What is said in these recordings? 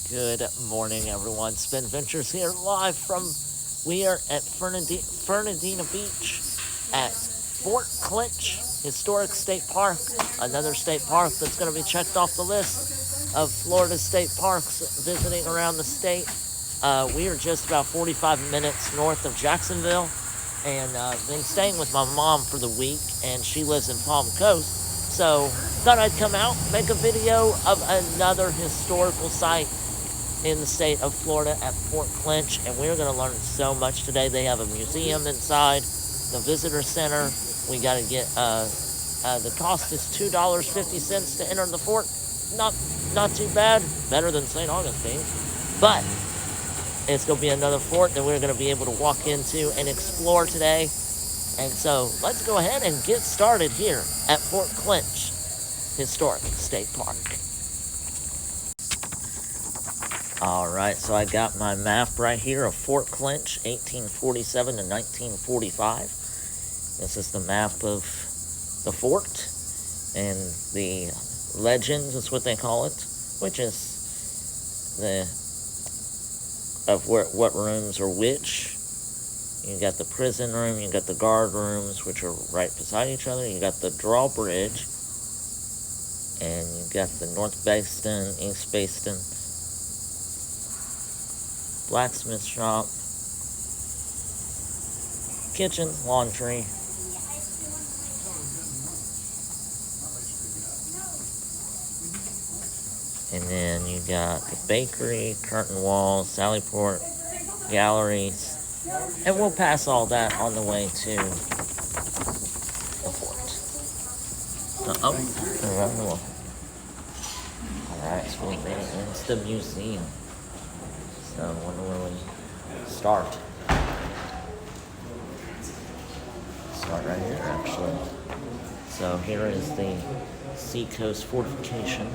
Good morning, everyone. Spin Ventures here, live from we are at Fernandina Beach at Fort Clinch Historic State Park, another state park that's going to be checked off the list of Florida state parks visiting around the state. We are just about 45 minutes north of Jacksonville, and been staying with my mom for the week, and she lives in Palm Coast. So thought I'd come out, make a video of another historical site in the state of Florida at Fort Clinch, and we're going to learn so much today. They have a museum inside, the visitor center. We got to get the cost is $2.50 to enter the fort. Not too bad, better than St. Augustine, but it's going to be another fort that we're going to be able to walk into and explore today. And so let's go ahead and get started here at Fort Clinch Historic State Park. All right, so I got my map right here of Fort Clinch, 1847 to 1945. This is the map of the fort, and the legends is what they call it, which is what rooms are which. You got the prison room, you got the guard rooms, which are right beside each other. You got the drawbridge, and you got the North Basin, East Basin, blacksmith shop, kitchen, laundry, and then you got the bakery, curtain walls, sally port, galleries, and we'll pass all that on the way to the fort. Alright, so we made it into the museum. So when we start right here, actually. So here is the seacoast fortification.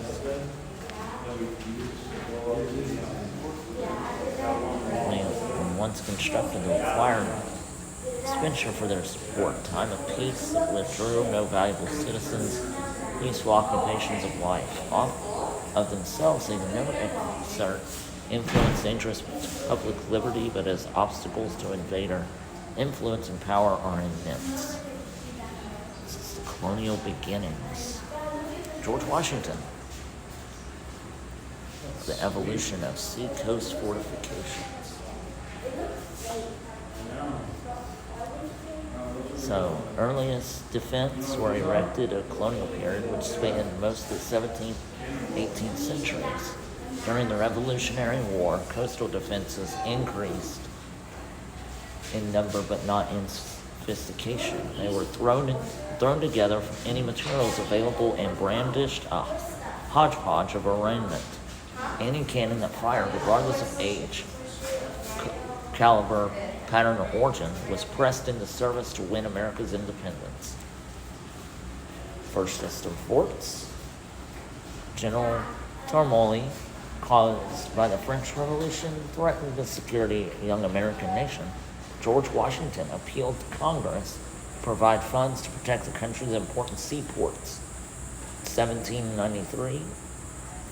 When once constructed, they required expenditure for their support. Time of peace withdrew, no valuable citizens, useful occupations of life. Off of themselves, they never exert influence, dangerous public liberty, but as obstacles to invader influence and power are immense. This is the colonial beginnings. George Washington. The evolution of seacoast fortifications. So, earliest defense were erected at a colonial period which spanned most of the 17th, 18th centuries. During the Revolutionary War, coastal defenses increased in number but not in sophistication. They were thrown together from any materials available and brandished a hodgepodge of arraignment. Any cannon that fired, regardless of age, caliber, pattern, or origin, was pressed into service to win America's independence. First system forts. General turmoil caused by the French Revolution threatened the security of the young American nation. George Washington appealed to Congress to provide funds to protect the country's important seaports. 1793,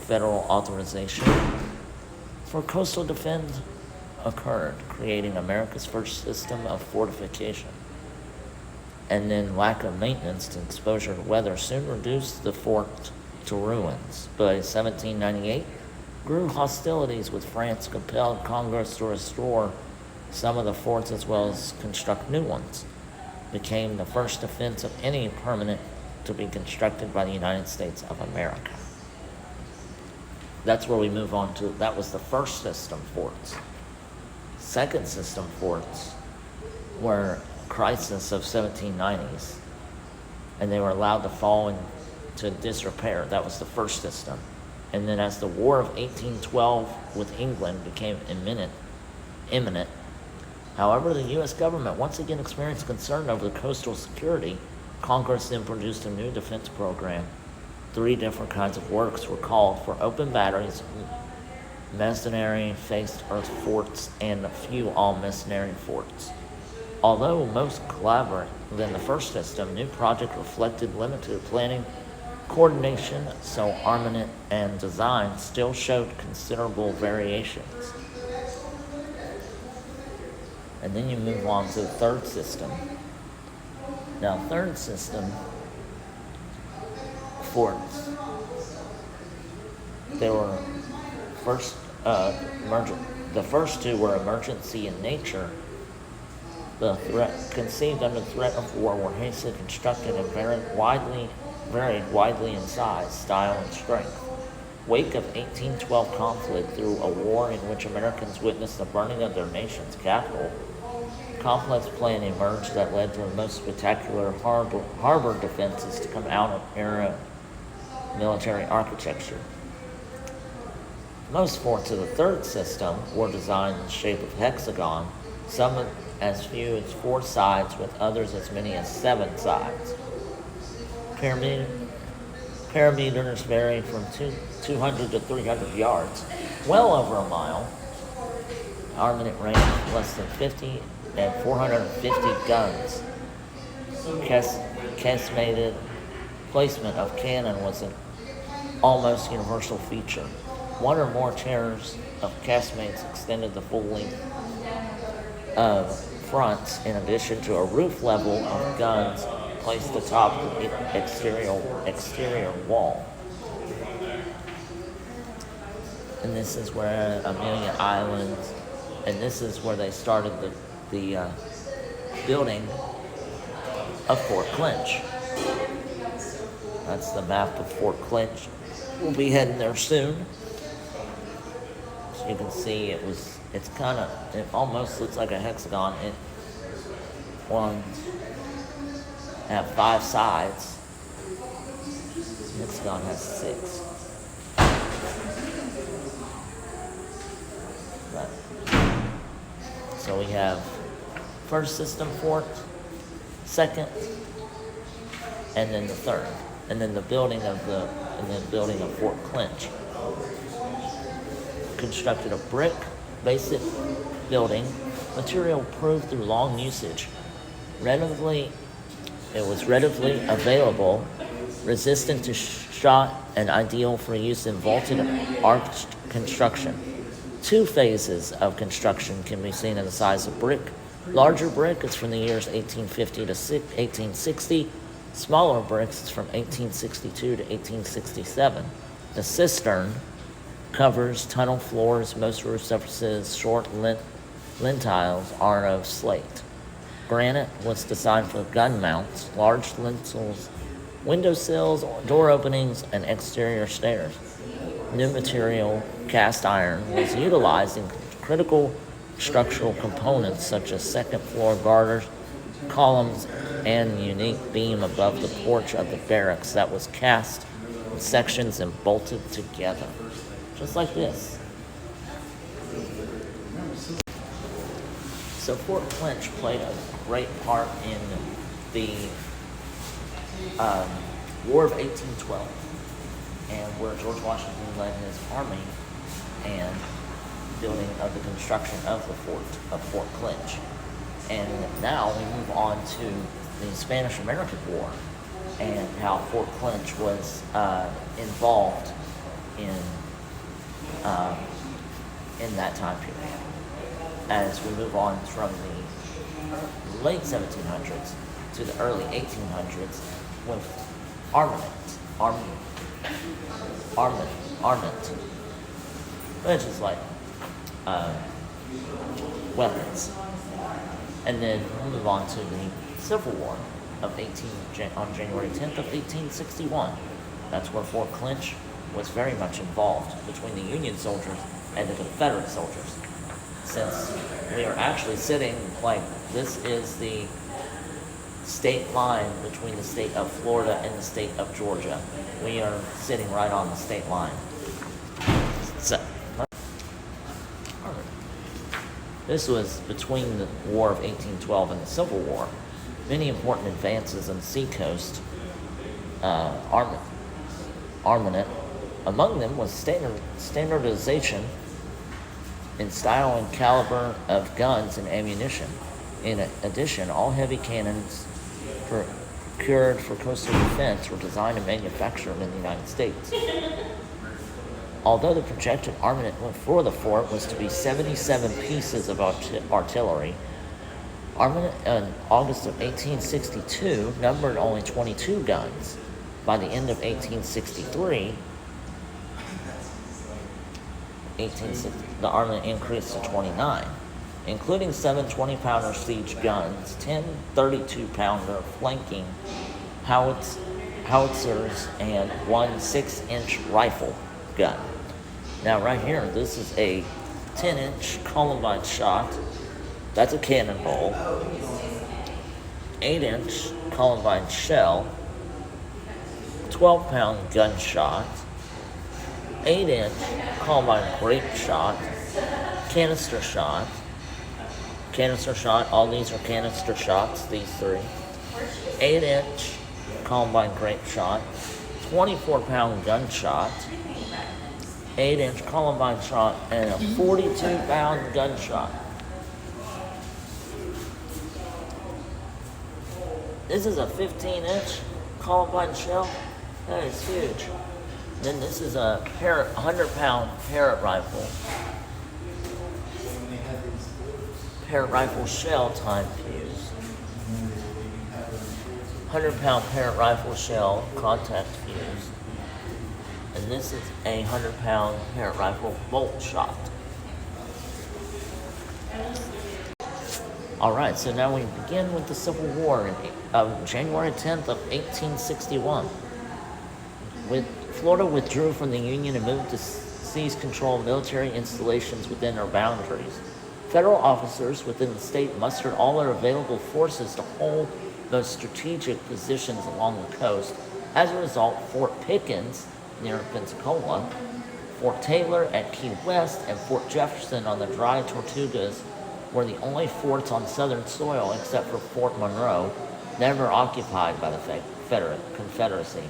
federal authorization for coastal defense occurred, creating America's first system of fortification. And then lack of maintenance and exposure to weather soon reduced the fort to ruins. By 1798, grew hostilities with France compelled Congress to restore some of the forts as well as construct new ones. Became the first defense of any permanent to be constructed by the United States of America. That's where we move on to. That was the first system forts. Second system forts were crisis of 1790s, and they were allowed to fall into disrepair. That was the first system. And then as the War of 1812 with England became imminent, however, the U.S. government once again experienced concern over the coastal security. Congress then produced a new defense program. 3 different kinds of works were called for: open batteries, masonry, faced earth forts, and a few all-masonry forts. Although most clever than the first system, new project reflected limited planning coordination, so armament and design still showed considerable variations. And then you move on to the third system. Now, third system forts. They were first the first two were emergency in nature. The threat conceived under the threat of war were hastily constructed and varied widely in size, style, and strength. Wake of 1812 conflict through a war in which Americans witnessed the burning of their nation's capital, a complex plan emerged that led to the most spectacular harbor defenses to come out of era military architecture. Most forts of the third system were designed in the shape of hexagon, some as few as 4 sides, with others as many as 7 sides. Perimeters vary from 200 to 300 yards, well over a mile. Armament range less than 50 and 450 guns. Casemated placement of cannon was an almost universal feature. One or more tiers of casemates extended the full length of fronts, in addition to a roof level of guns placed atop the exterior wall. And this is where Amelia Island, and this is where they started the building of Fort Clinch. That's the map of Fort Clinch. We'll be heading there soon. As you can see, it almost looks like a hexagon. It have 5 sides. The hexagon has 6. So we have first system fort, second, and then the third, and then the building of Fort Clinch. Constructed of brick, basic building, material proved through long usage. It was readily available, resistant to shot, and ideal for use in vaulted arched construction. 2 phases of construction can be seen in the size of brick. Larger brick is from the years 1850 to 1860. Smaller bricks is from 1862 to 1867. The cistern covers, tunnel floors, most roof surfaces, short lintels are of slate. Granite was designed for gun mounts, large lintels, window sills, door openings, and exterior stairs. New material, cast iron, was utilized in critical structural components such as second floor garters, columns, and the unique beam above the porch of the barracks that was cast in sections and bolted together. Just like this. So Fort Clinch played a great part in the War of 1812, and where George Washington led his army and building of the construction of the Fort Clinch. And now we move on to the Spanish-American War and how Fort Clinch was involved in that time period. As we move on from the late 1700s to the early 1800s with armament, which is like weapons. And then we'll move on to the Civil War of on January 10th of 1861. That's where Fort Clinch was very much involved between the Union soldiers and the Confederate soldiers. Since we are actually sitting, like, this is the state line between the state of Florida and the state of Georgia. We are sitting right on the state line. So, this was between the War of 1812 and the Civil War. Many important advances on the seacoast armament. Among them was standardization in style and caliber of guns and ammunition. In addition, all heavy cannons procured for coastal defense were designed and manufactured in the United States. Although the projected armament for the fort was to be 77 pieces of artillery, armament in August of 1862 numbered only 22 guns. By the end of 1863, the armament increased to 29, including 7 20-pounder siege guns, 10 32-pounder flanking howitzers, and 1 6-inch rifle gun. Now right here, this is a 10-inch Columbine shot. That's a cannonball. 8-inch Columbine shell. 12-pound gunshot. 8-inch Columbine grape shot. Canister shot. All these are canister shots, these 3. 8-inch Columbine grape shot. 24-pound gunshot. 8-inch Columbine shot, and a 42-pound gunshot. This is a 15-inch Columbine shell. That is huge. Then this is a 100-pound Parrott rifle. Parrott rifle shell time fuse. 100-pound Parrott rifle shell contact fuse. And this is a 100-pound Parrott rifle bolt shot. Alright, so now we begin with the Civil War of January 10th of 1861. Florida withdrew from the Union and moved to seize control of military installations within her boundaries. Federal officers within the state mustered all their available forces to hold those strategic positions along the coast. As a result, Fort Pickens near Pensacola, Fort Taylor at Key West, and Fort Jefferson on the Dry Tortugas were the only forts on southern soil except for Fort Monroe, never occupied by the Confederacy.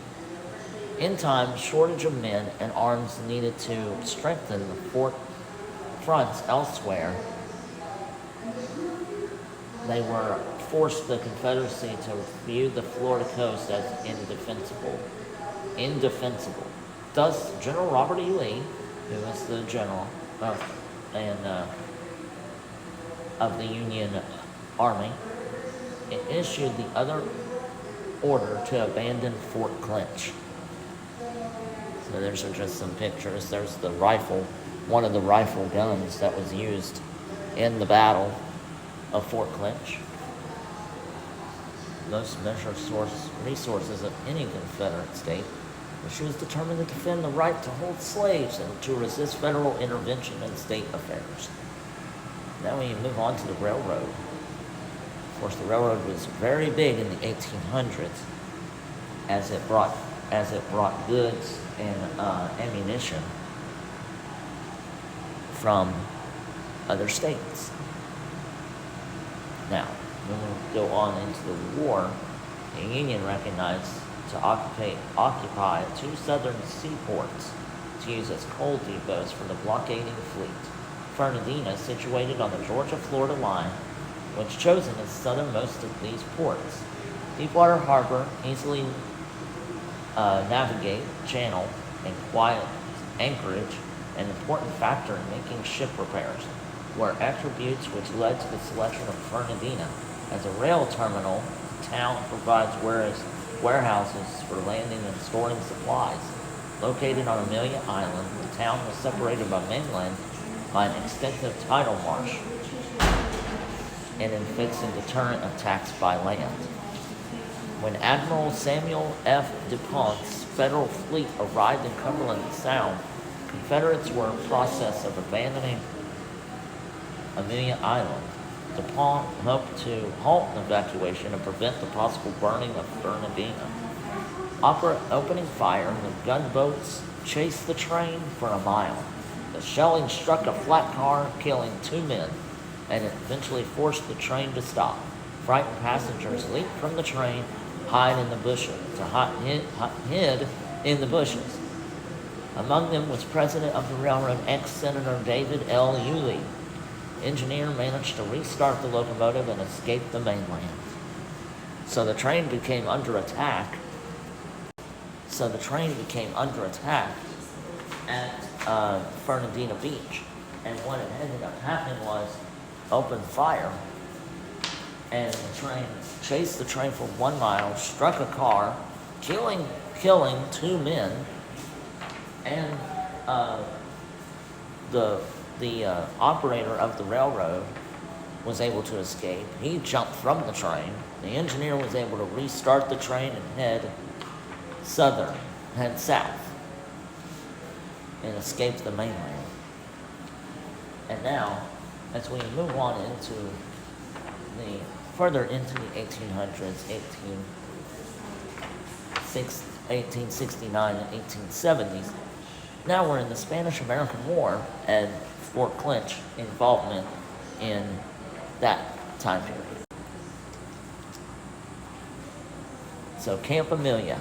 In time, shortage of men and arms needed to strengthen the fort fronts elsewhere. They were forced the Confederacy to view the Florida coast as indefensible. Thus, General Robert E. Lee, who was the general of the Union Army, issued the other order to abandon Fort Clinch. So there's just some pictures. There's the rifle, one of the rifle guns that was used in the battle of Fort Clinch. Most measured resources of any Confederate state, but she was determined to defend the right to hold slaves and to resist federal intervention in state affairs. Now we move on to the railroad. Of course, the railroad was very big in the 1800s as it brought goods and ammunition from other states. Now, when we go on into the war, the Union recognized to occupy 2 southern seaports to use as coal depots for the blockading fleet. Fernandina, situated on the Georgia-Florida line, was chosen as southernmost of these ports. Deepwater Harbor, easily navigate channel, and quiet anchorage, an important factor in making ship repairs, were attributes which led to the selection of Fernandina. As a rail terminal, the town provides warehouses for landing and storing supplies. Located on Amelia Island, the town was separated by mainland by an extensive tidal marsh and inflicts a deterrent attacks by land. When Admiral Samuel F. DuPont's federal fleet arrived in Cumberland Sound, Confederates were in process of abandoning Amelia Island. DuPont hoped to halt the evacuation and prevent the possible burning of Fernandina. Opening fire, the gunboats chased the train for a mile. The shelling struck a flat car, killing 2 men, and it eventually forced the train to stop. Frightened passengers leaped from the train, hid in the bushes. Among them was President of the railroad, ex-Senator David L. Yulee. The engineer managed to restart the locomotive and escape the mainland. So the train became under attack. At Fernandina Beach. And what had ended up happening was open fire, and the train chased the train for 1 mile, struck a car, killing 2 men, and the operator of the railroad was able to escape. He jumped from the train. The engineer was able to restart the train and head south, and escape the mainland. And now, as we move on further into the 1800s, 1869 and 1870s, now we're in the Spanish-American War and Fort Clinch involvement in that time period. So Camp Amelia,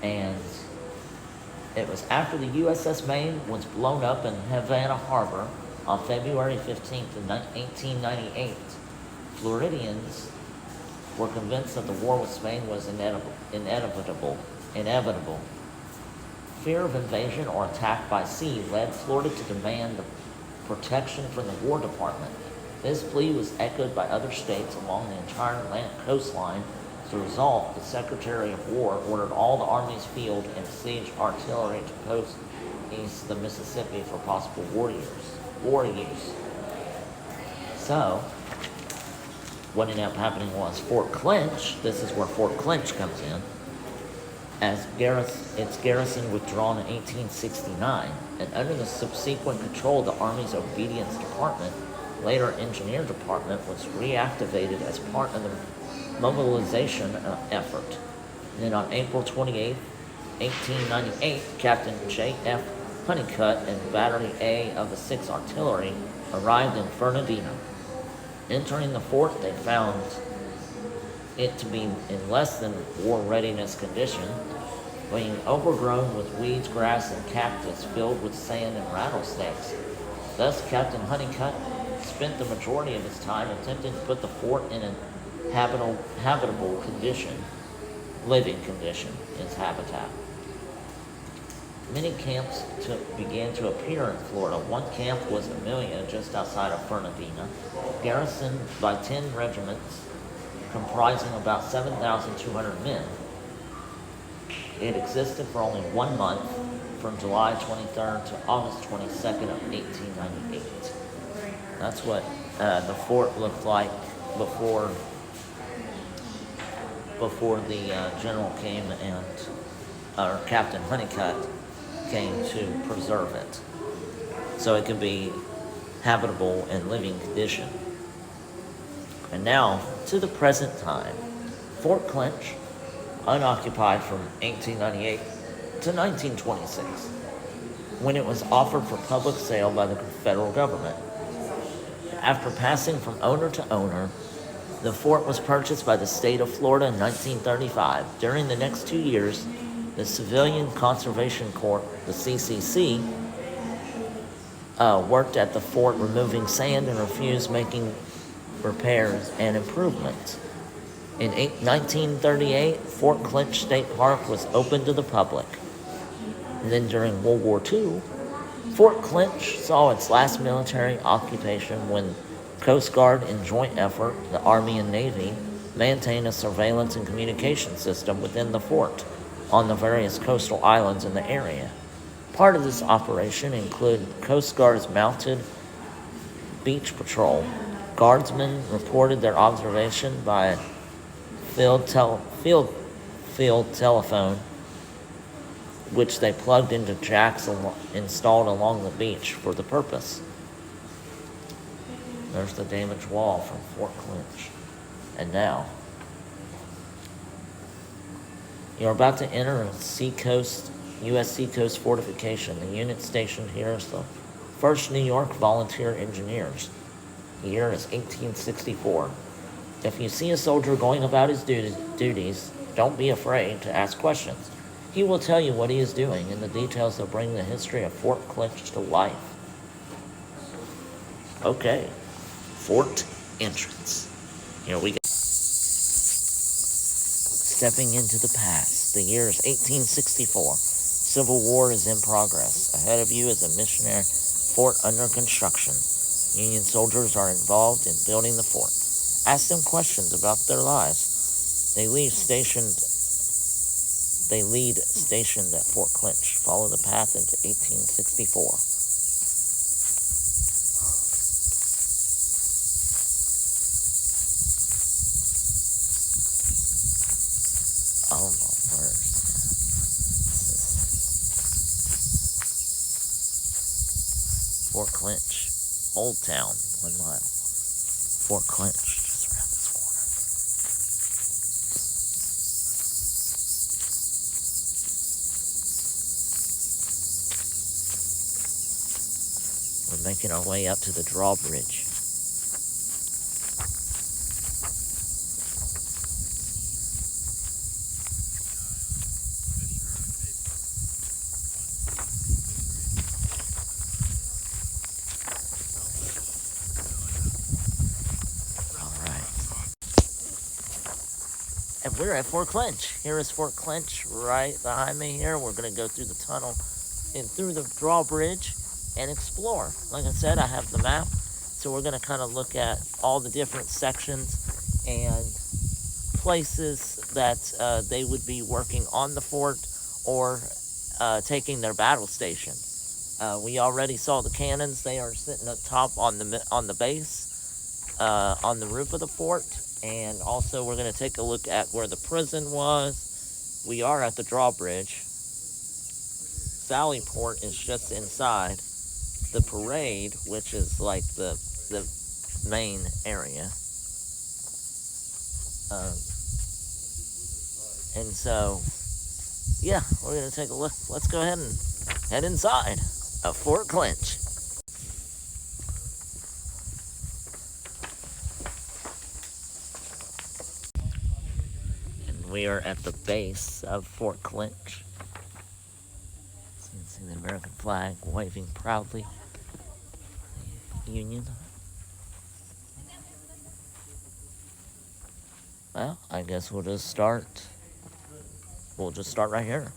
and it was after the USS Maine was blown up in Havana Harbor on February 15th of 1898. Floridians were convinced that the war with Spain was inevitable. Fear of invasion or attack by sea led Florida to demand the protection from the War Department. This plea was echoed by other states along the entire Atlantic coastline. As a result, the Secretary of War ordered all the Army's field and siege artillery to post east of the Mississippi for possible war use. So, what ended up happening was Fort Clinch, this is where Fort Clinch comes in, its garrison withdrawn in 1869, and under the subsequent control of the Army's Obedience Department, later Engineer Department, was reactivated as part of the mobilization effort. And then on April 28, 1898, Captain J.F. Honeycutt and Battery A of the 6th Artillery arrived in Fernandina. Entering the fort, they found it to be in less than war readiness condition, being overgrown with weeds, grass, and cactus filled with sand and rattlesnakes. Thus, Captain Honeycutt spent the majority of his time attempting to put the fort in an habitable condition, living condition, its habitat. Many camps began to appear in Florida. One camp was Amelia, just outside of Fernandina, garrisoned by 10 regiments, comprising about 7,200 men. It existed for only 1 month, from July 23rd to August 22nd of 1898. That's what the fort looked like before the general came or Captain Honeycutt came to preserve it, so it could be habitable and living condition. And now, to the present time, Fort Clinch, unoccupied from 1898 to 1926, when it was offered for public sale by the federal government. After passing from owner to owner, the fort was purchased by the state of Florida in 1935. During the next 2 years, the Civilian Conservation Corps, the CCC, worked at the fort removing sand and refused making repairs and improvements. In 1938, Fort Clinch State Park was opened to the public. And then during World War II, Fort Clinch saw its last military occupation when Coast Guard in joint effort, the Army and Navy, maintained a surveillance and communication system within the fort on the various coastal islands in the area. Part of this operation included Coast Guard's mounted beach patrol. Guardsmen reported their observation by field telephone, which they plugged into jacks installed along the beach for the purpose. There's the damaged wall from Fort Clinch. And now, you're about to enter a U.S. Seacoast fortification. The unit stationed here is the 1st New York Volunteer Engineers. The year is 1864. If you see a soldier going about his duties, don't be afraid to ask questions. He will tell you what he is doing and the details that bring the history of Fort Clinch to life. Okay, fort entrance. Here we go. Stepping into the past, the year is 1864. Civil War is in progress. Ahead of you is a missionary fort under construction. Union soldiers are involved in building the fort. Ask them questions about their lives. They lead stationed at Fort Clinch. Follow the path into 1864. Oh my word. Fort Clinch. Old Town, 1 mile. Fort Clinch, just around this corner. We're making our way up to the drawbridge. And we're at Fort Clinch. Here is Fort Clinch right behind me here. We're going to go through the tunnel and through the drawbridge and explore. Like I said, I have the map. So we're going to kind of look at all the different sections and places that they would be working on the fort or taking their battle station. We already saw the cannons. They are sitting up top on the base, on the roof of the fort. And also we're going to take a look at where the prison was. We are at the drawbridge. Sallyport is just inside the parade, which is like the main area. And so, yeah, we're going to take a look. Let's go ahead and head inside of Fort Clinch. And we are at the base of Fort Clinch. So you can see the American flag waving proudly. The Union. Well, I guess we'll just start right here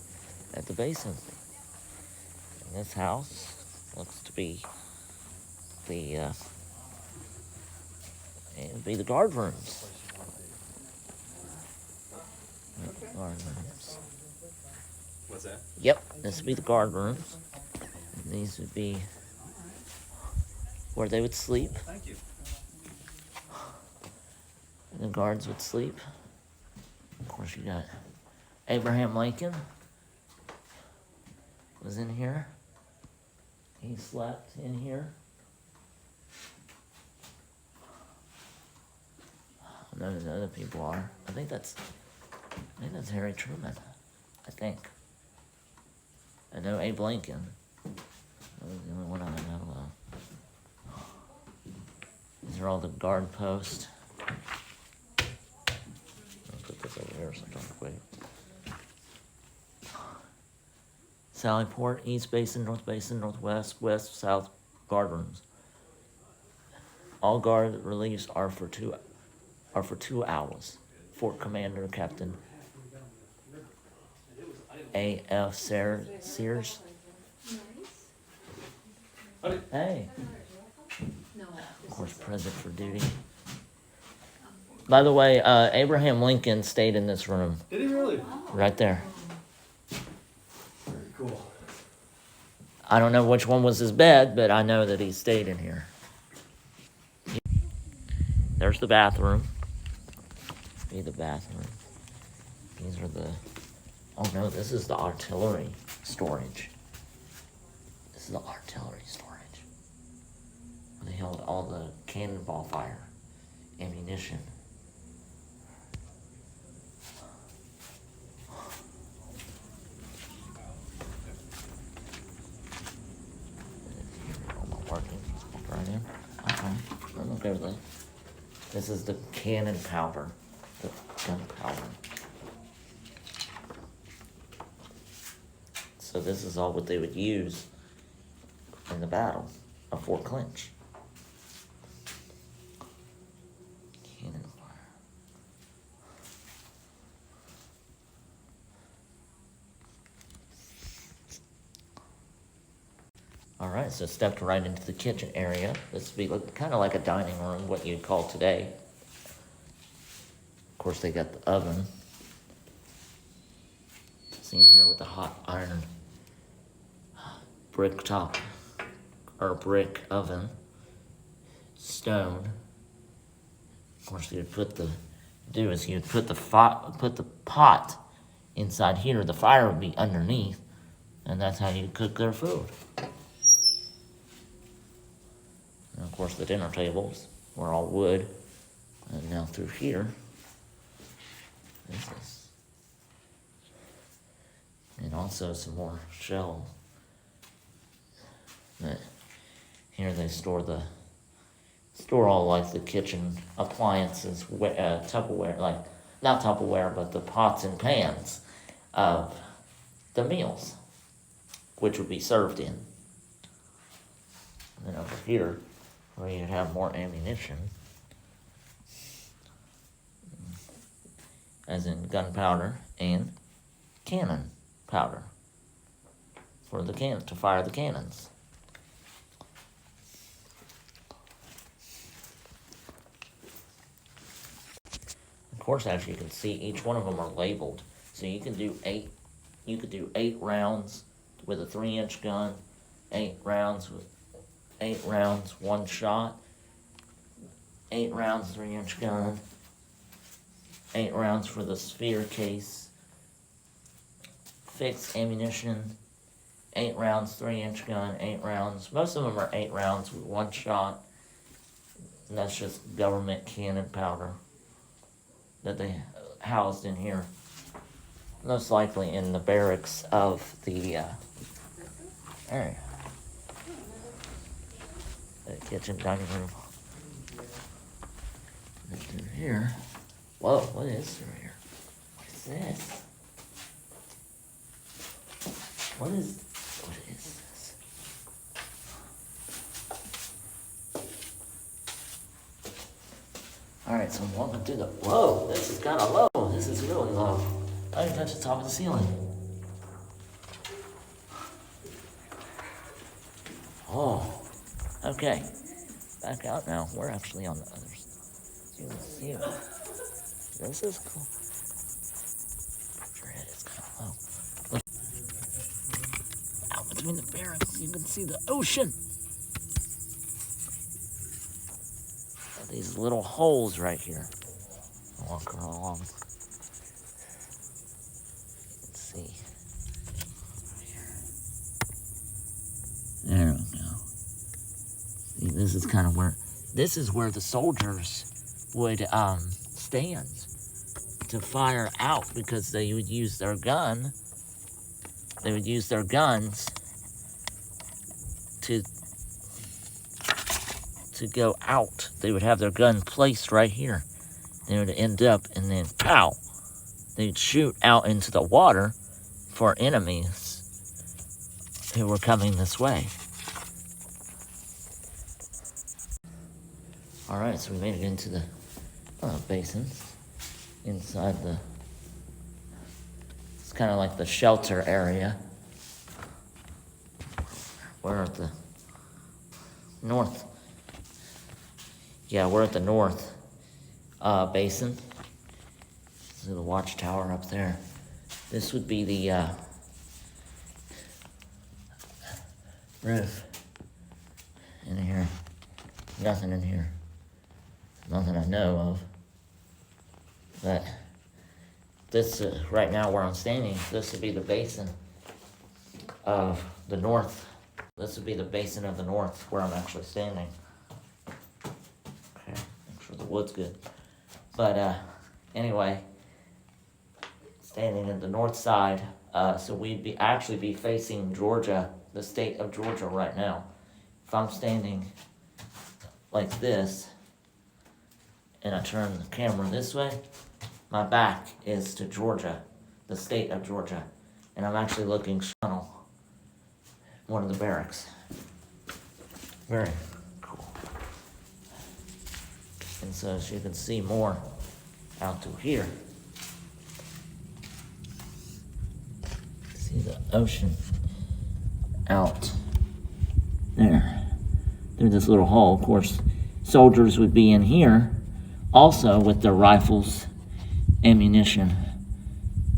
at the base of this house. Looks to be the guard rooms. Guard rooms. What's that? Yep, this would be the guard rooms. And these would be where they would sleep. Thank you. And the guards would sleep. Of course, you got Abraham Lincoln was in here. He slept in here. I know the other people are. I think that's Harry Truman. I think. I know Abe Lincoln. That was the only one I know of. These are all the guard posts. I'll put this over here so I don't wait. Sallyport, East Basin, North Basin, Northwest, West, South guard rooms. All guard reliefs are for 2 hours. Fort Commander Captain A.F. Sears. Hey. Of course, present for duty. By the way, Abraham Lincoln stayed in this room. Did he really? Right there. Very cool. I don't know which one was his bed, but I know that he stayed in here. There's the bathroom. Be the bathroom. These are the... Oh no, this is the artillery storage. This is the artillery storage. They held all the cannonball fire, ammunition. Working. Walk right in. Okay. Look over there. This is the cannon powder. The gunpowder. So this is all what they would use in the battle of Fort Clinch. Cannon fire. All right, so stepped right into the kitchen area. This would be kind of like a dining room, what you'd call today. Of course, they got the oven. Seen here with the hot iron brick top, or brick oven, stone. Of course, you'd put the pot inside here. The fire would be underneath, and that's how you cook their food. And of course, the dinner tables were all wood. And now through here, this is, and also some more shelves. Here they store all like the kitchen appliances, Tupperware, like not Tupperware, but the pots and pans of the meals, which would be served in. And then over here, where you have more ammunition, as in gunpowder and cannon powder for the to fire the cannons. Of course, as you can see, each one of them are labeled. So you can do 8 rounds with a 3-inch gun, 8 rounds, one shot, 8 rounds, 3-inch gun, 8 rounds for the sphere case, fixed ammunition, 8 rounds, 3-inch gun, 8 rounds. Most of them are 8 rounds with 1 shot. And that's just government cannon powder that they housed in here. Most likely in the barracks of the area. The kitchen, dining room. And through here. Whoa, what is through here? What is this? What is this? Alright, so I'm walking through the, whoa, this is kind of low. This is really low. I didn't touch the top of the ceiling. Oh, okay. Back out now. We're actually on the other side. You can see it. This is cool. Your head is kind of low. Look. Out between the barracks, you can see the ocean. These little holes right here. Walking along. You can see. There we go. See, this is kind of where, this is where the soldiers would stand to fire out, because they would use their gun. They would use their guns to go out. They would have their gun placed right here. They would end up, and then pow, they'd shoot out into the water for enemies who were coming this way. All right, so we made it into the basins inside the, it's kind of like the shelter area. We're at the north. Yeah, we're at the north basin. See the watchtower up there. This would be the roof. In here. Nothing in here. Nothing I know of. But this, right now where I'm standing, this would be the basin of the north. This would be the basin of the north where I'm actually standing. Okay, make sure the wood's good. But anyway, standing in the north side, so we'd actually be facing Georgia, the state of Georgia right now. If I'm standing like this, and I turn the camera this way, my back is to Georgia, the state of Georgia. And I'm actually looking tunnel, one of the barracks. Very cool. And so as you can see more out to here. See the ocean out through this little hole. Of course, soldiers would be in here also with their rifles, ammunition,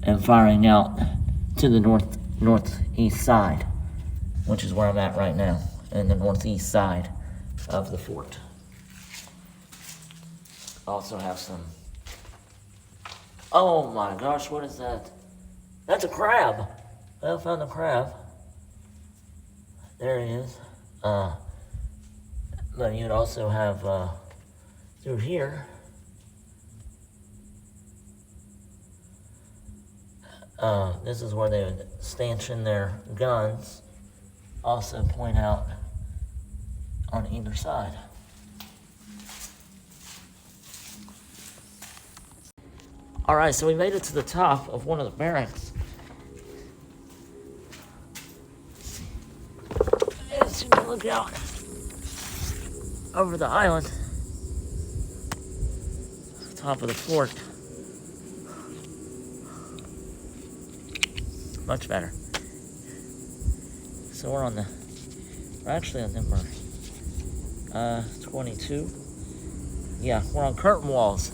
and firing out to the northeast side, which is where I'm at right now, in the northeast side of the fort. Also have some, oh my gosh, what is that? That's a crab. I found a crab. There he is. But you'd also have through here, this is where they would stanchion their guns. Also point out on either side. All right, so we made it to the top of one of the barracks. As you can look out over the island, top of the fort. Much better. So we're on the, we're actually on number 22. Yeah, we're on curtain walls.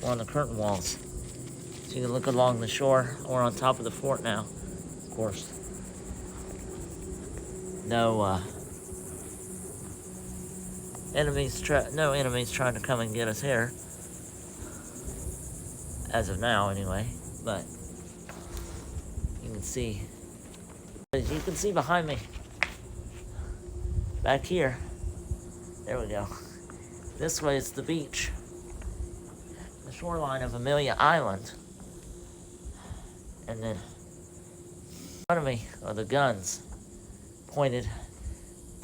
We're on the curtain walls. So you can look along the shore. We're on top of the fort now, of course. No enemies trying to come and get us here. As of now, anyway. But you can see, as you can see behind me, back here. There we go. This way is the beach, the shoreline of Amelia Island, and then in front of me are the guns pointed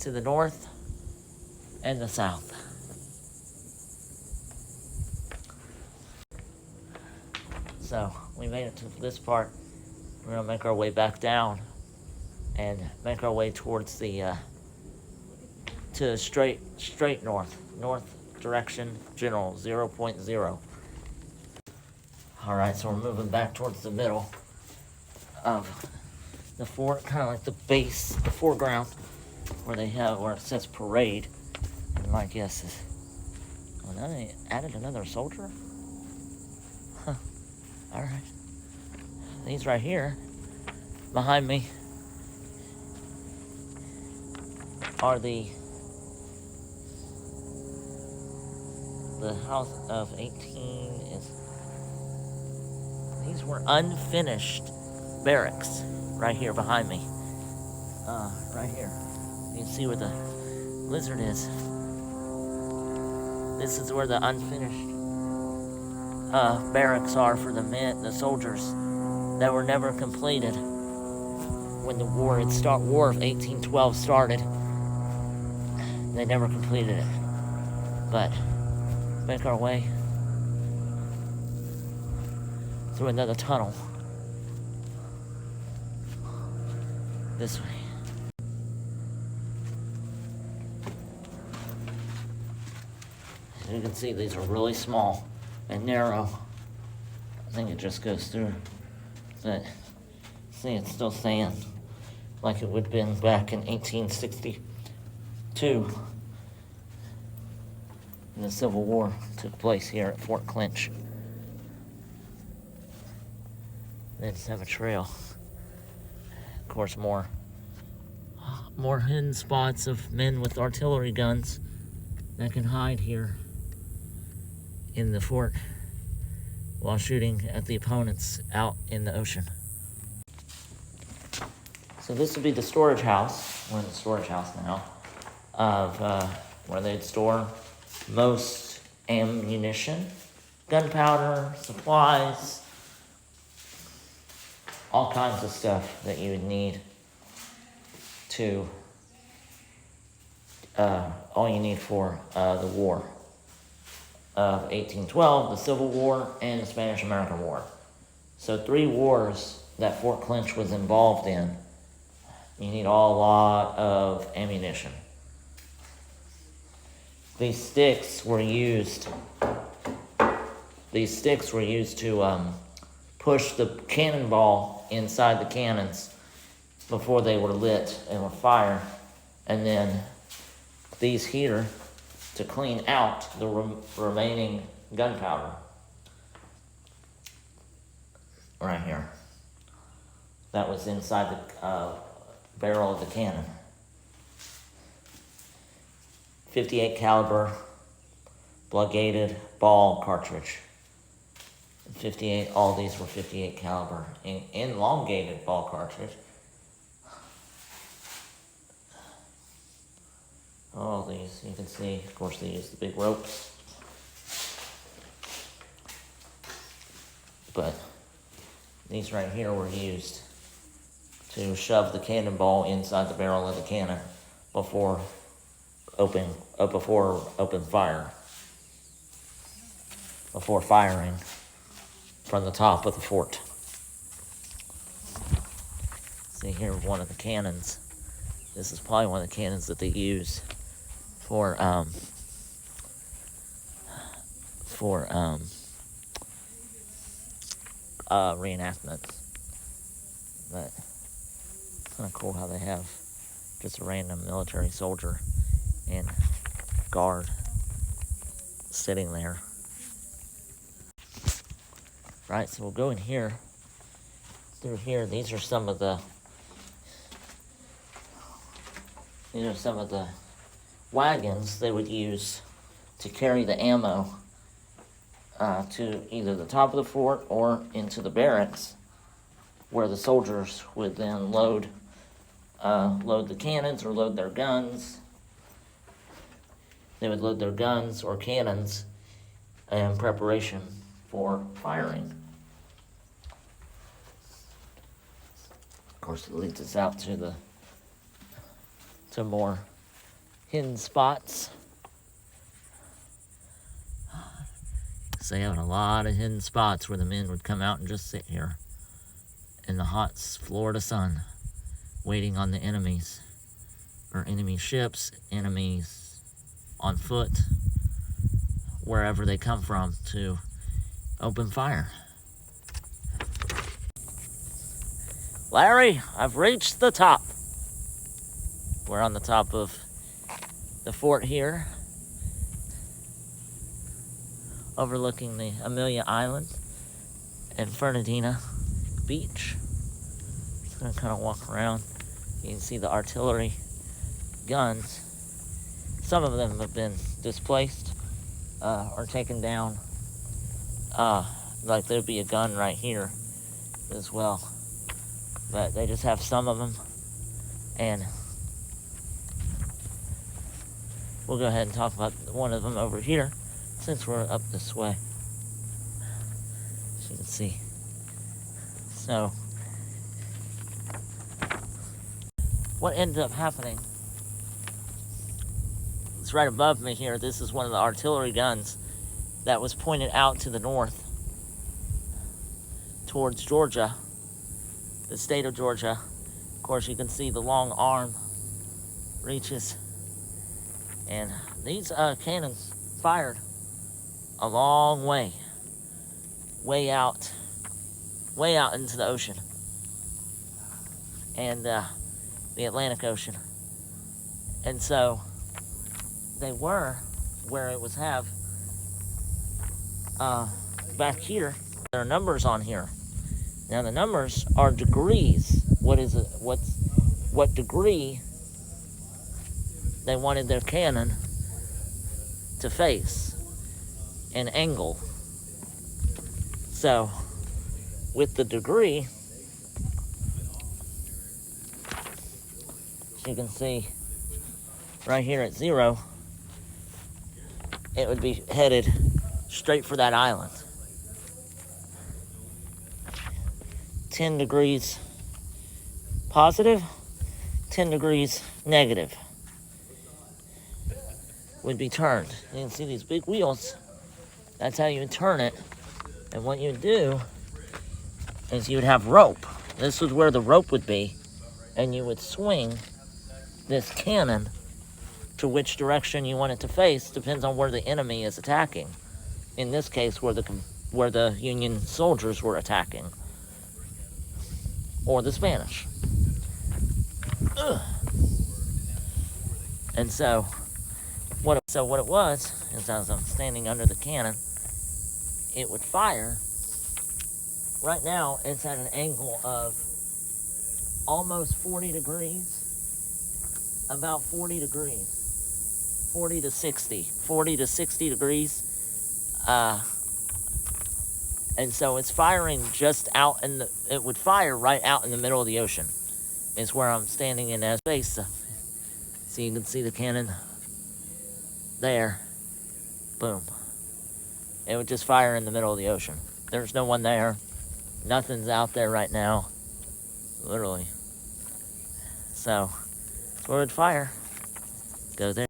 to the north and the south. So we made it to this part. We're gonna make our way back down and make our way towards the to straight north direction, general 0.0. All right, so we're moving back towards the middle of the fort, kind of like the base, the foreground, where it says parade. And my guess is, oh, now they added another soldier? Huh, all right. These right here, behind me, are the house of 18 is, these were unfinished barracks right here behind me. Right here. You can see where the lizard is. This is where the unfinished barracks are for the men, the soldiers that were never completed when the war of 1812 started. They never completed it. But make our way through another tunnel this way. As you can see, these are really small and narrow. I think it just goes through. But see, it's still saying like it would have been back in 1862. And the Civil War took place here at Fort Clinch. They just have a trail. Of course, more hidden spots of men with artillery guns that can hide here in the fort while shooting at the opponents out in the ocean. So this would be the storage house. We're in the storage house now of where they'd store most ammunition, gunpowder, supplies, all kinds of stuff that you would need to, all you need for the war of 1812, the Civil War, and the Spanish-American War. So 3 wars that Fort Clinch was involved in. You need a lot of ammunition. These sticks were used to push the cannonball inside the cannons before they were lit and were fired and then these here to clean out the remaining gunpowder. Right here. That was inside the barrel of the cannon. 58 caliber blood-gated ball cartridge. 58, all these were 58 caliber. Elongated ball cartridge. All these, you can see, of course they use the big ropes. But these right here were used to shove the cannonball inside the barrel of the cannon before open fire. Before firing from the top of the fort. See here one of the cannons. This is probably one of the cannons that they use for reenactments. But it's kind of cool how they have just a random military soldier and guard sitting there. Right, so we'll go in here, through here. These are some of the wagons they would use to carry the ammo to either the top of the fort or into the barracks, where the soldiers would then load the cannons or load their guns. They would load their guns or cannons in preparation for firing. Of course, it leads us out to more hidden spots. So they have a lot of hidden spots where the men would come out and just sit here in the hot Florida sun, waiting on the enemies, or enemy ships, enemies on foot, wherever they come from, to open fire. Larry, I've reached the top. We're on the top of the fort here, overlooking the Amelia Island and Fernandina Beach. Just gonna kind of walk around. You can see the artillery guns. Some of them have been displaced or taken down. Like there'd be a gun right here as well. But they just have some of them. And we'll go ahead and talk about one of them over here, since we're up this way. As you can see. So, what ended up happening is right above me here. This is one of the artillery guns that was pointed out to the north towards Georgia, the state of Georgia. Of course, you can see the long arm reaches. And these cannons fired a long way out into the ocean and the Atlantic Ocean. And so they were where it was back here. There are numbers on here. Now the numbers are degrees. What degree they wanted their cannon to face, an angle. So with the degree, as you can see right here at 0, it would be headed straight for that island. 10 degrees positive, 10 degrees negative would be turned. You can see these big wheels. That's how you would turn it. And what you would do is you would have rope. This is where the rope would be. And you would swing this cannon to which direction you want it to face. Depends on where the enemy is attacking. In this case, where the Union soldiers were attacking. Or the Spanish. And so what it was is, as I'm standing under the cannon, it would fire. Right now, it's at an angle of almost 40 degrees, about 40 degrees, 40 to 60 degrees. And so it's firing just out it would fire right out in the middle of the ocean. It's where I'm standing in that space. So you can see the cannon there. Boom. It would just fire in the middle of the ocean. There's no one there. Nothing's out there right now. Literally. So, that's where it would fire. Go there.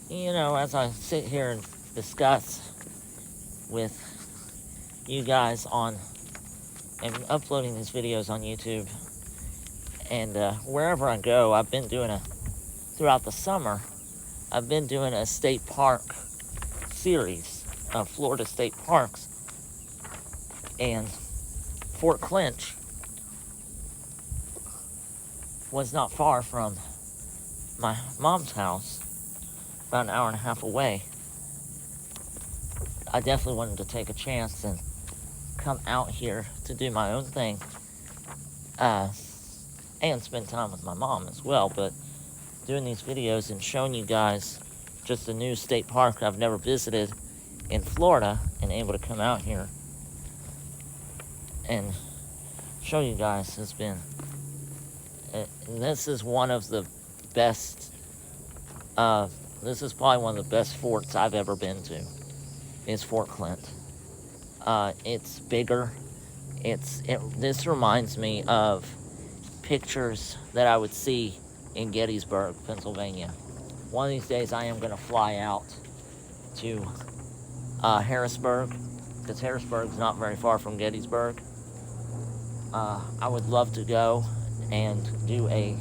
You know, as I sit here and discuss with you guys and uploading these videos on YouTube, and wherever I go, throughout the summer, I've been doing a state park series of Florida state parks, and Fort Clinch was not far from my mom's house, about an hour and a half away. I definitely wanted to take a chance and come out here to do my own thing, and spend time with my mom as well. But doing these videos and showing you guys just a new state park I've never visited in Florida, and able to come out here and show you guys has been, this is one of the best, this is probably one of the best forts I've ever been to, is Fort Clint. It's bigger. This reminds me of pictures that I would see in Gettysburg, Pennsylvania. One of these days I am going to fly out to Harrisburg, because Harrisburg's not very far from Gettysburg. I would love to go and do a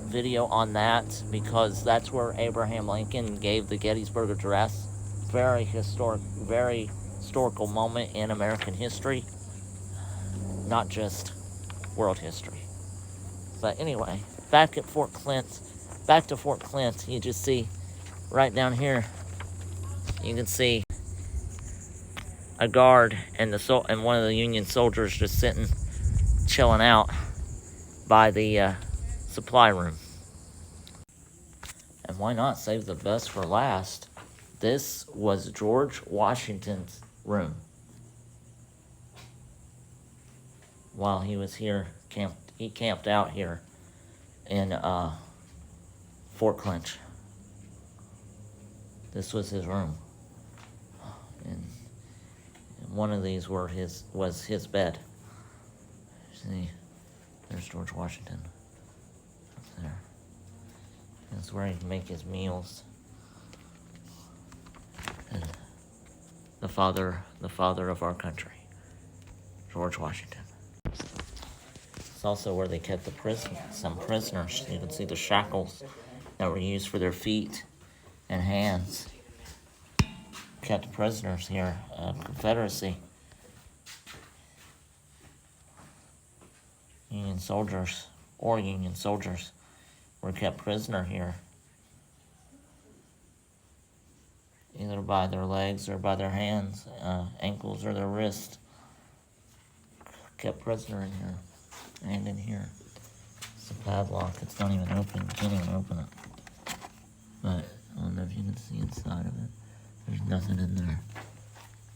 video on that, because that's where Abraham Lincoln gave the Gettysburg Address. Very historical moment in American history, not just world history. But anyway, back to Fort Clint, you just see right down here, you can see a guard and one of the Union soldiers just sitting, chilling out by the supply room. And why not save the best for last? This was George Washington's room while he was here. He camped out here in Fort Clinch. This was his room, and one of these was his bed. See, there's George Washington up there. That's where he'd make his meals. And the father of our country, George Washington. It's also where they kept some prisoners. You can see the shackles that were used for their feet and hands. Kept prisoners here, Confederacy. Union soldiers were kept prisoner here, either by their legs or by their hands, ankles, or their wrists. Kept prisoner in here, and in here. It's a padlock. It's not even open. You can't even open it. But I don't know if you can see inside of it. There's nothing in there.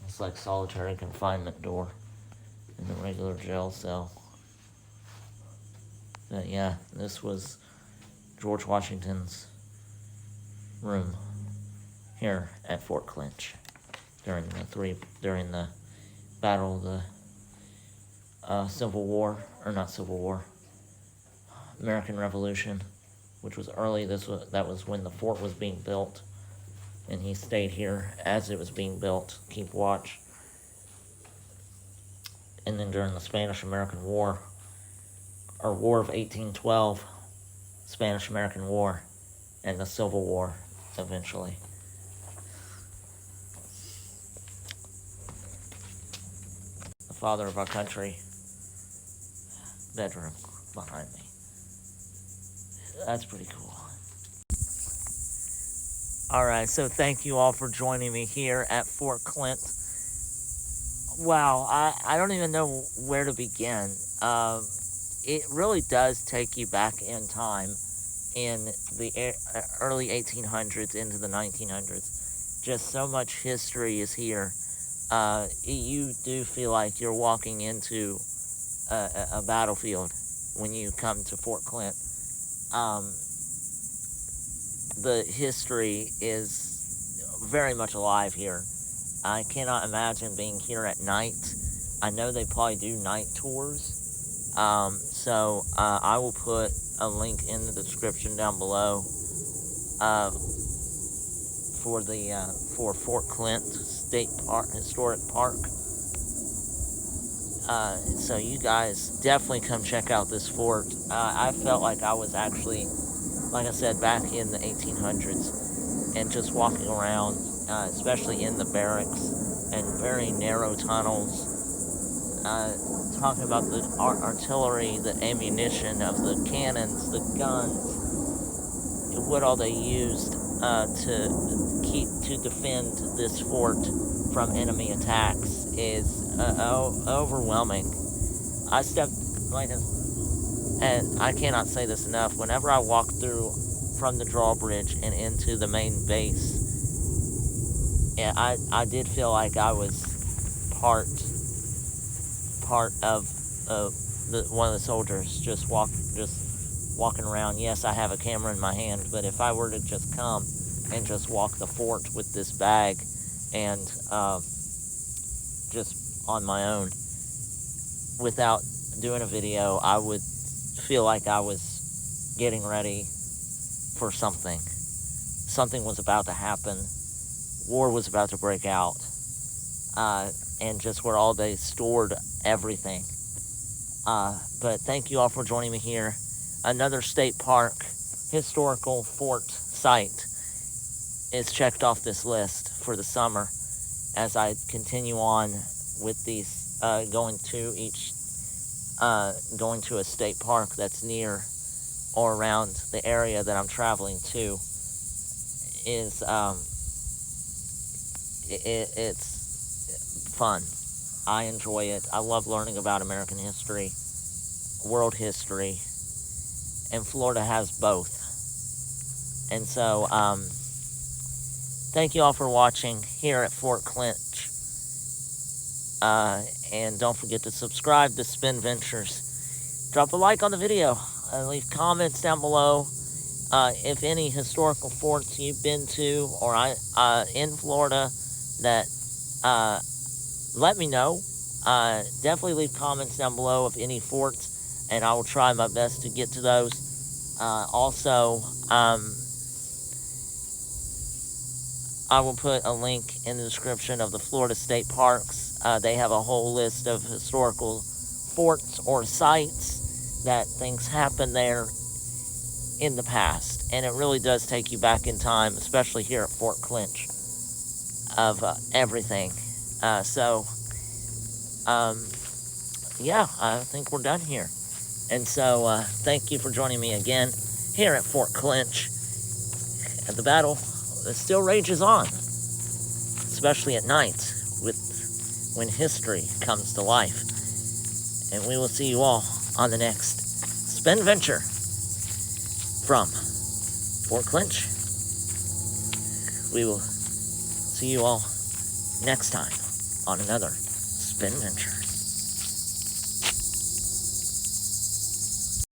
It's like solitary confinement door in the regular jail cell. But yeah, this was George Washington's room here at Fort Clinch during the battle of the American Revolution, which was early. That was when the fort was being built, and he stayed here as it was being built, keep watch. And then during the Spanish-American War, or War of 1812, Spanish-American War, and the Civil War, eventually. The father of our country, bedroom behind me. That's pretty cool. Alright, so thank you all for joining me here at Fort Clinch. Wow, I don't even know where to begin. It really does take you back in time in the early 1800s into the 1900s. Just so much history is here. You do feel like you're walking into a battlefield when you come to Fort Clinch. The history is very much alive here. I cannot imagine being here at night. I know they probably do night tours. So I will put a link in the description down below uh, for Fort Clinch State Park, Historic Park. So you guys definitely come check out this fort. I felt like I was actually, like I said, back in the 1800s, and just walking around, especially in the barracks and very narrow tunnels, talking about the artillery, the ammunition of the cannons, the guns, what all they used to defend this fort from enemy attacks is overwhelming. I stepped like, and I cannot say this enough. Whenever I walk through from the drawbridge and into the main base, yeah, I did feel like I was part of one of the soldiers, just walking around. Yes, I have a camera in my hand, but if I were to just come and just walk the fort with this bag and just on my own without doing a video, I would feel like I was getting ready for something. Something was about to happen. War was about to break out. And just where all they stored everything. But thank you all for joining me here. Another state park, historical fort site is checked off this list for the summer as I continue on with these, going to a state park that's near or around the area that I'm traveling to is, it's fun. I enjoy it. I love learning about American history, world history, and Florida has both. And so, thank you all for watching here at Fort Clinch. And don't forget to subscribe to Spin Ventures. Drop a like on the video. Leave comments down below. If any historical forts you've been to or in Florida that let me know. Definitely leave comments down below of any forts, and I will try my best to get to those. Also, I will put a link in the description of the Florida State Parks. They have a whole list of historical forts or sites that things happened there in the past, and it really does take you back in time, especially here at Fort Clinch, of everything. Yeah, I think we're done here. And so, thank you for joining me again here at Fort Clinch. And the battle still rages on, especially at night, when history comes to life. And we will see you all on the next Spin Venture from Fort Clinch. We will see you all next time on another Spin Ventures.